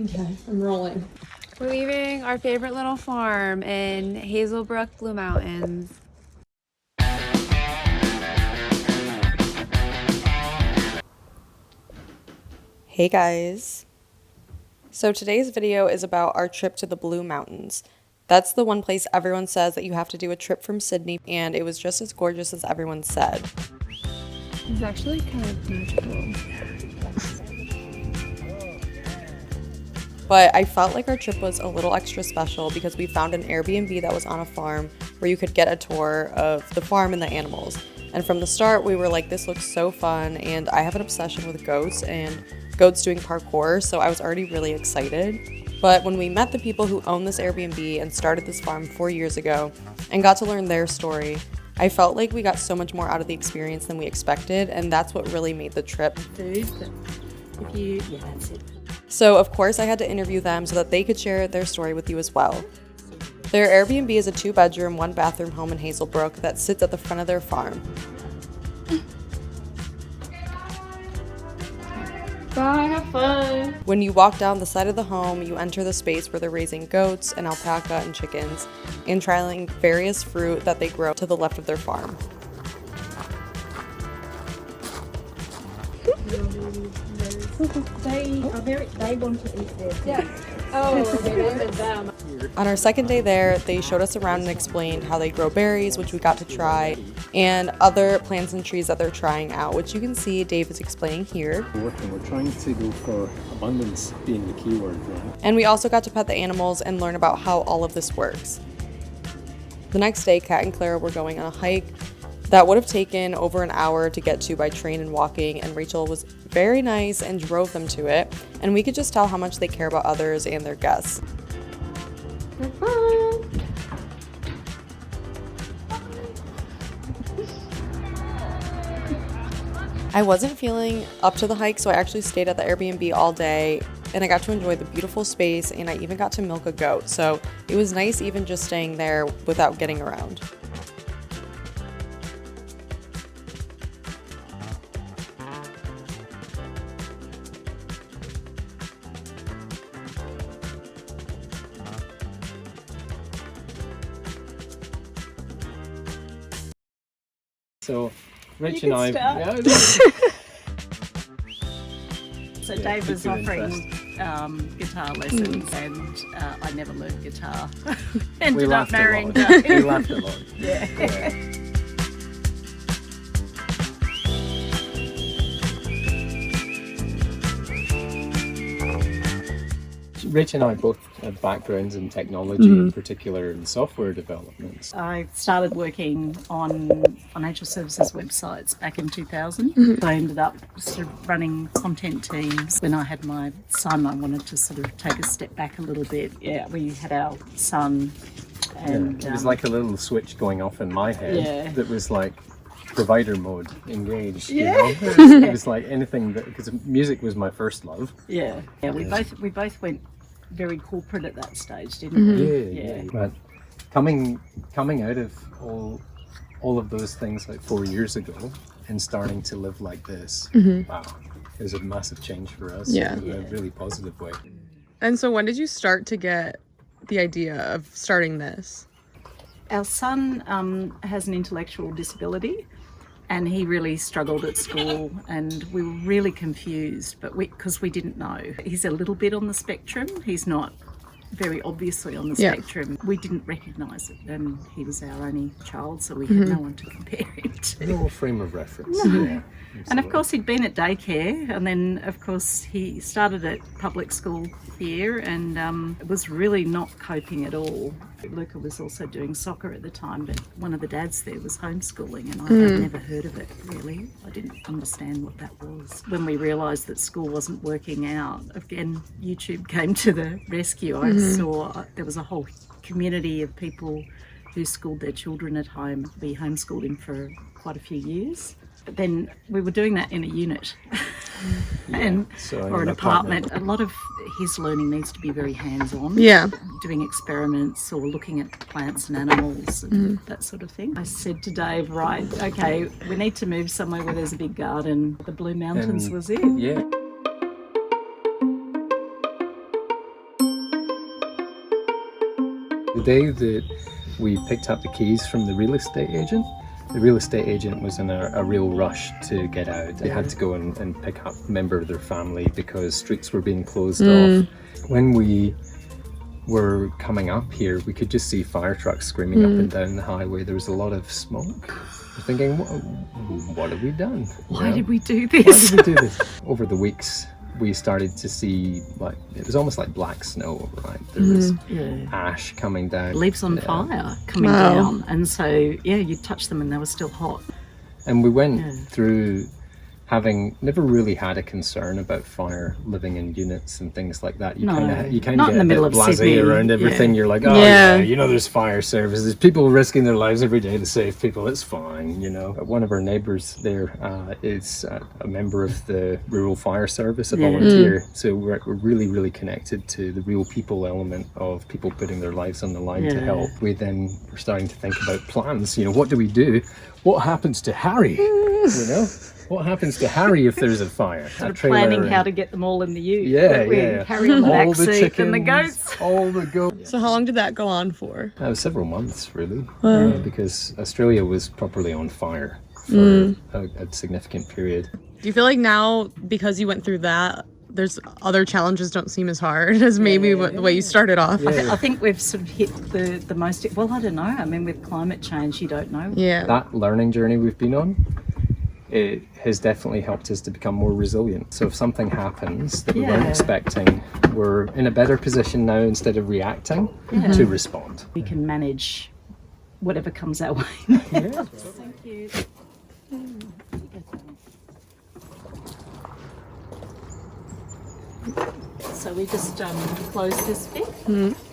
Okay, I'm rolling. We're leaving our favorite little farm in Hazelbrook, Blue Mountains. Hey guys. So today's video is about our trip to the Blue Mountains. That's the one place everyone says that you have to do a trip from Sydney, and it was just as gorgeous as everyone said. It's actually kind of magical. But I felt like our trip was a little extra special because we found an Airbnb that was on a farm where you could get a tour of the farm and the animals. And from the start, we were like, this looks so fun, and I have an obsession with goats and goats doing parkour, so I was already really excited. But when we met the people who own this Airbnb and started this farm 4 years ago and got to learn their story, I felt like we got so much more out of the experience than we expected, and that's what really made the trip. That's it. So of course I had to interview them so that they could share their story with you as well. Their Airbnb is a 2-bedroom, 1-bathroom home in Hazelbrook that sits at the front of their farm. Bye, have fun. When you walk down the side of the home, you enter the space where they're raising goats and alpaca and chickens and trialing various fruit that they grow to the left of their farm. They want to eat their food. Yeah. Oh, they wanted them. On our second day there, they showed us around and explained how they grow berries, which we got to try, and other plants and trees that they're trying out, which you can see Dave is explaining here. We're trying to go for abundance being the key word, right? And we also got to pet the animals and learn about how all of this works. The next day, Kat and Clara were going on a hike that would have taken over an hour to get to by train and walking, and Rachel was very nice and drove them to it, and we could just tell how much they care about others and their guests. I wasn't feeling up to the hike, so I actually stayed at the Airbnb all day, and I got to enjoy the beautiful space, and I even got to milk a goat, so it was nice even just staying there without getting around. So, Rich and I. So Dave was offering guitar lessons, and I never learned guitar. Ended up marrying Dave. We laughed a lot. Yeah. Rich and I both have backgrounds in technology, in particular in software development. I started working on financial services websites back in 2000. I ended up sort of running content teams. When I had my son, I wanted to sort of take a step back a little bit. Yeah, we had our son, and It was like a little switch going off in my head that was like provider mode engaged. You know? It was like anything that, because music was my first love. yeah. We both went very corporate at that stage, didn't we? Yeah. But coming out of all of those things like 4 years ago and starting to live like this, wow, it was a massive change for us in a really positive way. And so when did you start to get the idea of starting this? Our son has an intellectual disability, and he really struggled at school, and we were really confused, but because we didn't know. He's a little bit on the spectrum. He's not very obviously on the spectrum. We didn't recognise it, and he was our only child, so we had no one to compare him to. No frame of reference. No. Yeah, And of course he'd been at daycare, and then of course he started at public school here, and was really not coping at all. Luca was also doing soccer at the time, but one of the dads there was homeschooling, and I had never heard of it really. I didn't understand what that was. When we realised that school wasn't working out, again YouTube came to the rescue. I saw there was a whole community of people who schooled their children at home. We homeschooled him for quite a few years. But then we were doing that in a unit or an apartment. A lot of his learning needs to be very hands-on. Yeah. Doing experiments or looking at plants and animals and that sort of thing. I said to Dave, right, okay, we need to move somewhere where there's a big garden. The Blue Mountains was it. Yeah. The day that we picked up the keys from the real estate agent was in a real rush to get out. They had to go and pick up a member of their family because streets were being closed off. When we were coming up here, we could just see fire trucks screaming up and down the highway. There was a lot of smoke. We're thinking, what have we done? Why did we do this? Why did we do this? Over the weeks, we started to see, like, it was almost like black snow, right? There was ash coming down. Leaves on fire coming down. And so, yeah, you touch them and they were still hot. And we went through having never really had a concern about fire, living in units and things like that. You kind of get a bit blasé around everything. You're like, oh yeah, you know, there's fire services, people risking their lives every day to save people. It's fine, you know. One of our neighbours there is a member of the rural fire service, a volunteer. So we're really, really connected to the real people element of people putting their lives on the line to help. We then were starting to think about plans. You know, what do we do? What happens to Harry? You know? What happens to Harry if there's a fire? Sort of planning how to get them all in the ute. Yeah. Harry on the all back the seat chickens, and the goats. all the goats. So how long did that go on for? Several months, really, because Australia was properly on fire for a significant period. Do you feel like now, because you went through that, there's other challenges don't seem as hard as maybe the way you started off? I think we've sort of hit the most, well, I don't know. I mean, with climate change, you don't know. Yeah. That learning journey we've been on, it has definitely helped us to become more resilient. So if something happens that we weren't expecting, we're in a better position now, instead of reacting, to respond. We can manage whatever comes our way. Thank you. So we just close this bit.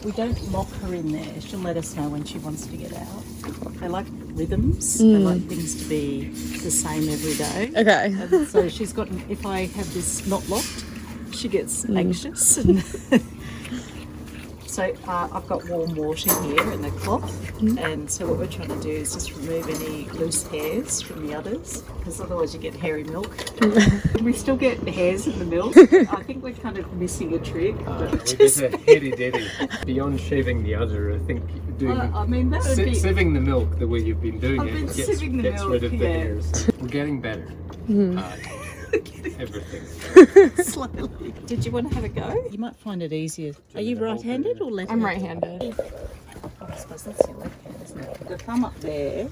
We don't lock her in there. She'll let us know when she wants to get out. They like rhythms. They like things to be the same every day. Okay. And so she's got, if I have this not locked, she gets anxious. And so I've got warm water here and a cloth. And so what we're trying to do is just remove any loose hairs from the udders, because otherwise you get hairy milk. We still get hairs in the milk. I think we're kind of missing a trick. We did a hitty-ditty. Beyond shaving the udder, I think doing I mean, that would be... sieving the milk the way you've been doing it gets milk, rid of the hairs. We're getting better. Everything. Slowly. Did you want to have a go? You might find it easier. Are you right-handed or left-handed? I'm right-handed. I suppose that's your left hand, isn't it? The thumb up there,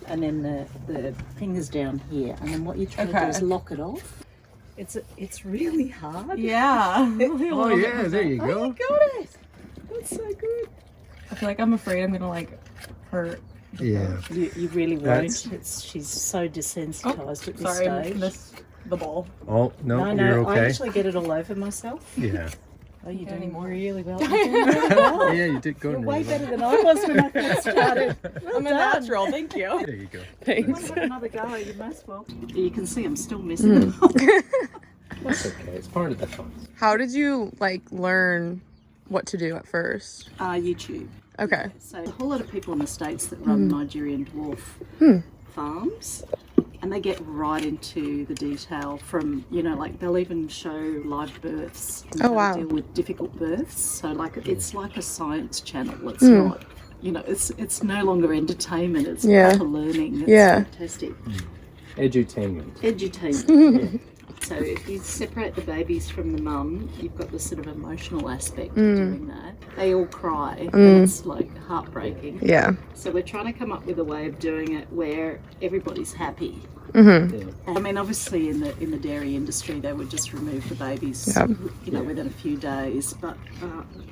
and then the fingers down here, and then what you try to do is lock it off. It's really hard. Yeah. Oh yeah, there you go. Oh, you got it. That's so good. I feel like I'm afraid I'm gonna like hurt. Yeah. You really won't. She's so desensitized at this stage. I missed the ball. Oh no, No, you're okay. I actually get it all over myself. Yeah. Oh, you're doing really well. You're doing really well. Yeah, you did go. You're way better than I was when I first started. I'm a natural, thank you. There you go. Thanks. Have another go, you most well. You can see I'm still missing them. That's okay. It's part of the fun. How did you like learn what to do at first? YouTube. Okay. So a whole lot of people in the States that run Nigerian dwarf farms, and they get right into the detail from, you know, like they'll even show live births and how to deal with difficult births. So like it's like a science channel. It's not, you know, it's no longer entertainment. It's proper learning. It's fantastic. Edutainment. Edutainment. So if you separate the babies from the mum, you've got the sort of emotional aspect of doing that. They all cry. And it's like heartbreaking. Yeah. So we're trying to come up with a way of doing it where everybody's happy. I mean, obviously in the dairy industry, they would just remove the babies, you know, within a few days. But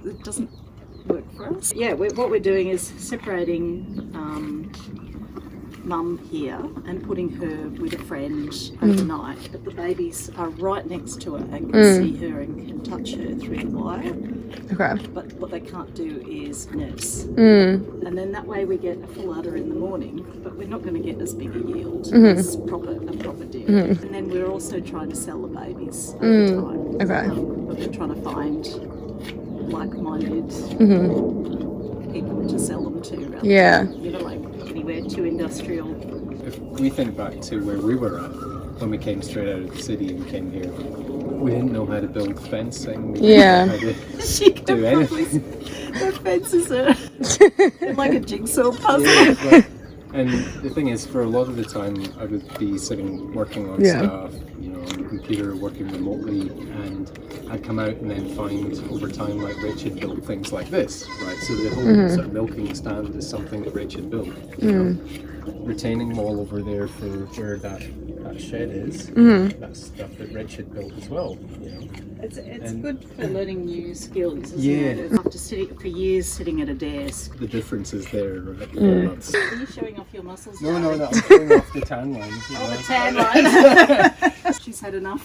it doesn't work for us. Yeah, what we're doing is separating mum here and putting her with a friend overnight, but the babies are right next to her and can see her and can touch her through the wire. Okay. But what they can't do is nurse. And then that way we get a full udder in the morning, but we're not going to get as big a yield as a proper dairy. And then we're also trying to sell the babies over time. Okay. But we're trying to find like-minded people to sell them to. Rather than, you know, like anywhere too industrial. If we think back to where we were at when we came straight out of the city and came here, we didn't know how to build fencing. We didn't know how to do anything. fences are like a jigsaw puzzle. Yeah, and the thing is, for a lot of the time, I would be sitting working on stuff, you know, on the computer, working remotely, and I'd come out and then find over time, like Rich had built things like this, right? So the whole sort of milking stand is something that Rich had built. You know? Retaining wall over there for where that shed is, that's stuff that Rich had built as well. You know? It's good for learning new skills, isn't Yeah. it? After sitting for years sitting at a desk. The difference is there, right? Are Are you showing off your muscles? No, Darling? I'm showing off the tan line. You know? The tan line. She's had enough.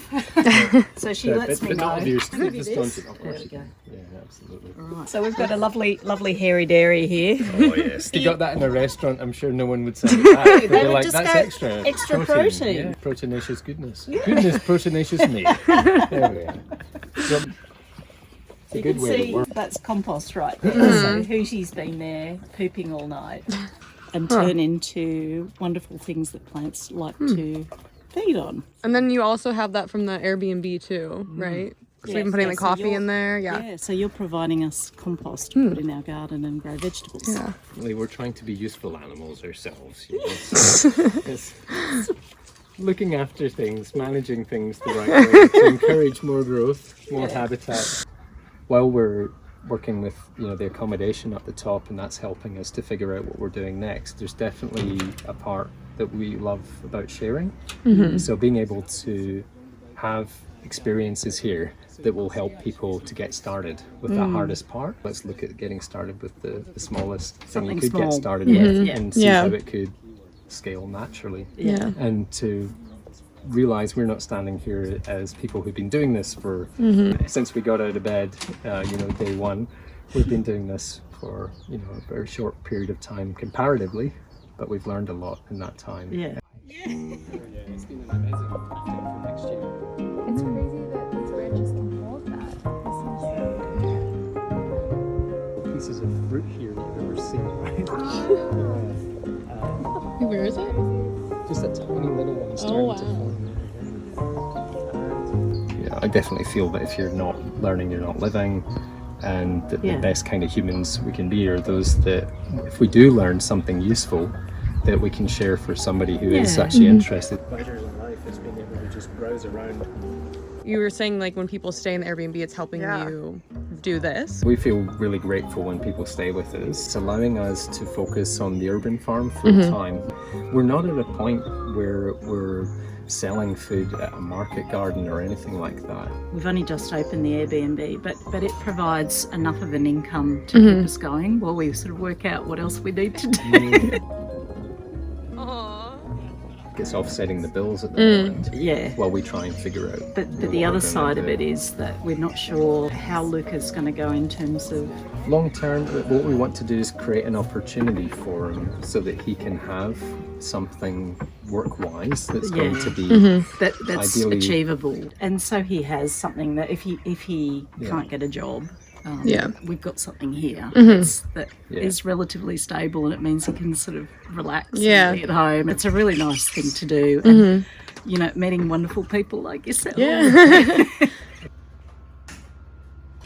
So she lets me but know. not obvious. Can I do Just this? don't- of There course we you go. can. Yeah, absolutely. Right. So we've got a lovely hairy dairy here. Oh yes. You got that in a restaurant, I'm sure no one would say that. They'd be would like, just that's go, extra. "Extra protein." Yeah, proteinaceous goodness. Goodness, proteinaceous meat. There we are. So, it's a You good can way to see work. that's compost right there. So Hoosie's been there pooping all night and turn into wonderful things that plants like to feed on. And then you also have that from the Airbnb too, right? Because we've been putting the so coffee you're- in there. Yeah. So you're providing us compost to put in our garden and grow vegetables. Yeah. We're trying to be useful animals ourselves. You know? So it's looking after things, managing things the right way to encourage more growth, more habitat. While we're working with the accommodation up the top, and that's helping us to figure out what we're doing next, there's definitely a part that we love about sharing. So being able to have experiences here that will help people to get started with that hardest part. Let's look at getting started with the smallest thing Something you could small. get started with and see Yeah. how it could scale naturally. Yeah. And to realize we're not standing here as people who've been doing this for since we got out of bed, day one. We've been doing this for a very short period of time comparatively, but we've learned a lot in that time. Yeah. It's been an amazing thing for next year. It's crazy that these branches can hold that. This is Pieces of fruit here that you've ever seen, right? Where is it? Just a tiny little one starting to form. Yeah, I definitely feel that if you're not learning, you're not living, and that the best kind of humans we can be are those that, if we do learn something useful, that we can share for somebody who is actually interested. Pleasure in life is being able to just browse around. You were saying like when people stay in the Airbnb, it's helping you do this. We feel really grateful when people stay with us. It's allowing us to focus on the urban farm full time. We're not at a point where we're selling food at a market garden or anything like that. We've only just opened the Airbnb, but it provides enough of an income to keep us going while we sort of work out what else we need to do. It's offsetting the bills at the moment Yeah. while we try and figure out. But what the we're other gonna side of do. it is that we're not sure how Luca's going to go in terms of Long term, what we want to do is create an opportunity for him so that he can have something work-wise that's going to be that's ideally achievable, and so he has something that if he can't get a job, we've got something here that is relatively stable, and it means he can sort of relax and be at home. It's a really nice thing to do, and meeting wonderful people like yourself.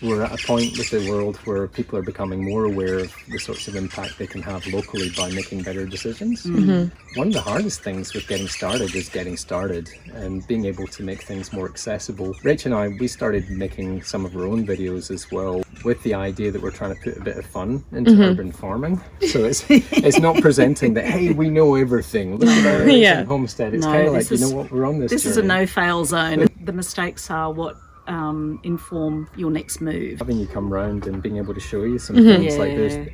We're at a point with the world where people are becoming more aware of the sorts of impact they can have locally by making better decisions. One of the hardest things with getting started is getting started and being able to make things more accessible. Rach and I, we started making some of our own videos as well, with the idea that we're trying to put a bit of fun into urban farming. So it's not presenting that, hey, we know everything. Look at our amazing homestead. It's kind of like, what, we're on this This is a journey. no-fail zone. The mistakes are what inform your next move. Having you come round and being able to show you some things like Yeah. this,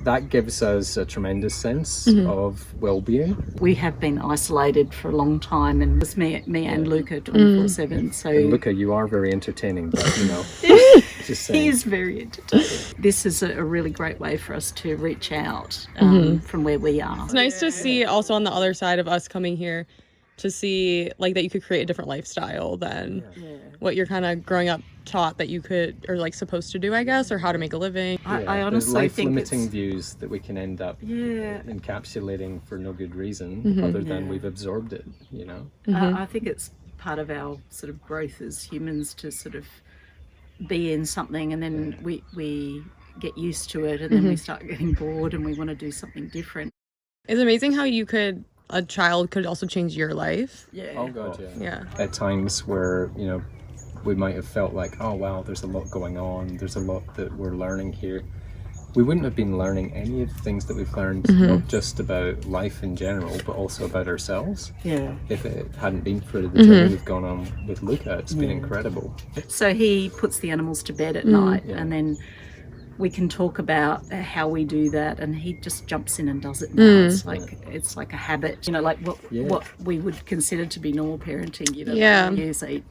that gives us a tremendous sense of well-being. We have been isolated for a long time, and it's me and Luca 24/7. So And Luca, you are very entertaining, but just saying. he is very entertaining. This is a really great way for us to reach out from where we are. It's nice to see also on the other side of us coming here to see like that you could create a different lifestyle than what you're kind of growing up taught that you could or like supposed to do, I guess, or how to make a living. I the honestly think life-limiting it's, views that we can end up encapsulating for no good reason other than we've absorbed it, I think it's part of our sort of growth as humans to sort of be in something, and then we get used to it, and then we start getting bored and we want to do something different. It's amazing how a child could also change your life. Yeah. Oh god, yeah. Yeah. At times where, you know, we might have felt like, oh wow, there's a lot going on, there's a lot that we're learning here. We wouldn't have been learning any of the things that we've learned, not just about life in general, but also about ourselves. Yeah. If it hadn't been for the journey we've gone on with Luca, it's been incredible. So he puts the animals to bed at night, and then we can talk about how we do that, and he just jumps in and does it now. It's like a habit, you know, like what we would consider to be normal parenting. You know, you say,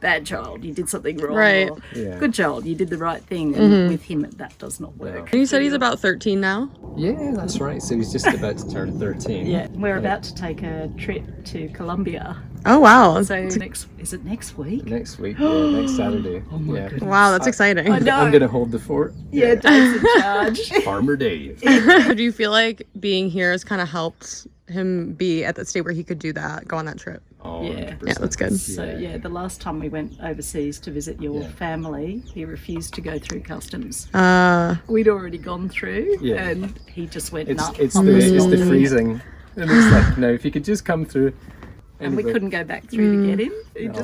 bad child, you did something wrong, right? Or good child, you did the right thing. And with him, that does not work. And you said he's about 13 now? Yeah, that's right. So he's just about to turn 13. Yeah, we're about to take a trip to Colombia. Oh wow! So is it next week? Next week, next Saturday. Oh my goodness. Wow, that's exciting. I know. I'm gonna hold the fort. Yeah, Dave's in charge. Farmer Dave. Do you feel like being here has kind of helped him be at the state where he could do that, go on that trip? Oh, Yeah. 100%. Yeah, that's good. So the last time we went overseas to visit your family, he refused to go through customs. We'd already gone through, and he just went nuts. It's the freezing, and it's like, no, if you could just come through. And we couldn't go back through to get him.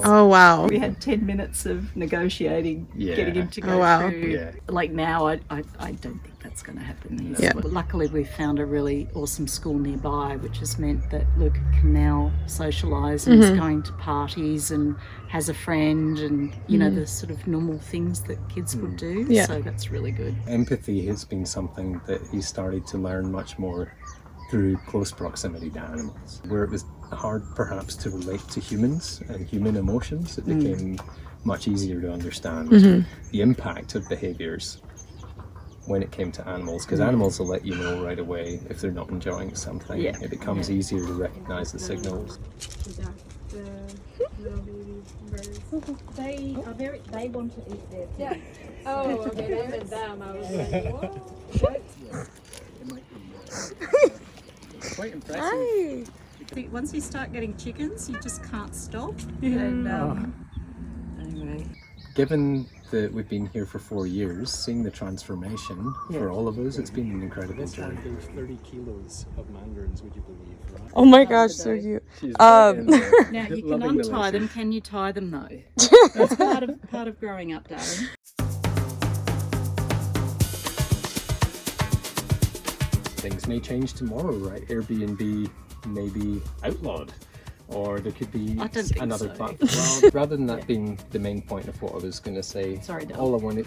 Oh wow! We had 10 minutes of negotiating, getting him to go through. Yeah. Like now, I don't think that's going to happen. But luckily, we found a really awesome school nearby, which has meant that Luke can now socialise and is going to parties and has a friend, and you know, the sort of normal things that kids would do. Yeah. So that's really good. Empathy has been something that he started to learn much more through close proximity to animals, where it was hard perhaps to relate to humans and human emotions. It became much easier to understand the impact of behaviours when it came to animals, because animals will let you know right away if they're not enjoying something. It becomes easier to recognise the signals. They want to eat their food. Yeah. Oh, okay. Them and them. I was like, what? Quite impressive. Once you start getting chickens, you just can't stop. And anyway. Given that we've been here for 4 years, seeing the transformation for all of us, it's been an incredible journey. There's 30 kilos of mandarins, would you believe, right? Oh my gosh, so cute. She's right in there, Now you can loving the untie them. laces. Can you tie them though? That's part of growing up, darling. Things may change tomorrow, right? Airbnb may be outlawed, or there could be I don't think another so. platform. Well, rather than that being the main point of what I was going to say, Sorry, Dale. all I wanted.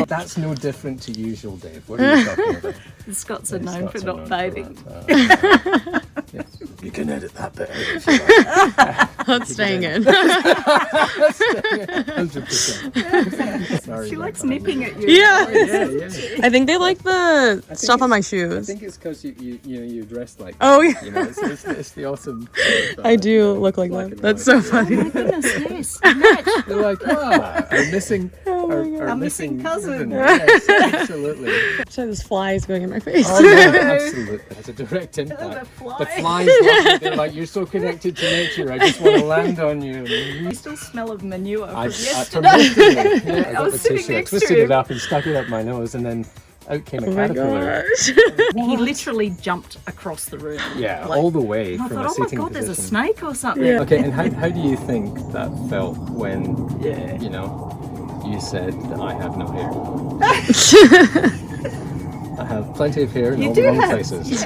That's no different to usual, Dave. What are you talking about? The Scots are known for Scots are not known bathing. that. Yeah. You can edit that bit out if you like. That's staying in. 100%. Sorry She about likes that. nipping at you. Yeah. Yeah. I think they like the stuff on my I shoes. think it's because you dressed like Oh, that, yeah. you know, it's the awesome. I do look like that. That's so funny. Oh my goodness, yes. Match. They're like, our missing, our missing cousin. Yes, absolutely. So there's flies going in my face. Oh, no, absolutely. That's a direct impact. The fly. The flies, watching, they're like, you're so connected to nature. I just want to land on you. You still smell of manure from From yesterday. yesterday. I was got the sitting tissue, I next to twisted him. it up and stuck it up my nose, and then out came a Oh my caterpillar. gosh. He literally jumped across the room. Yeah, Like, all the way I from thought, a oh my sitting god, there's a position. snake or something. Yeah. Okay, and how do you think that felt when, Yeah. you know, you said that I have no hair? I have plenty of hair in You all the do wrong have- places.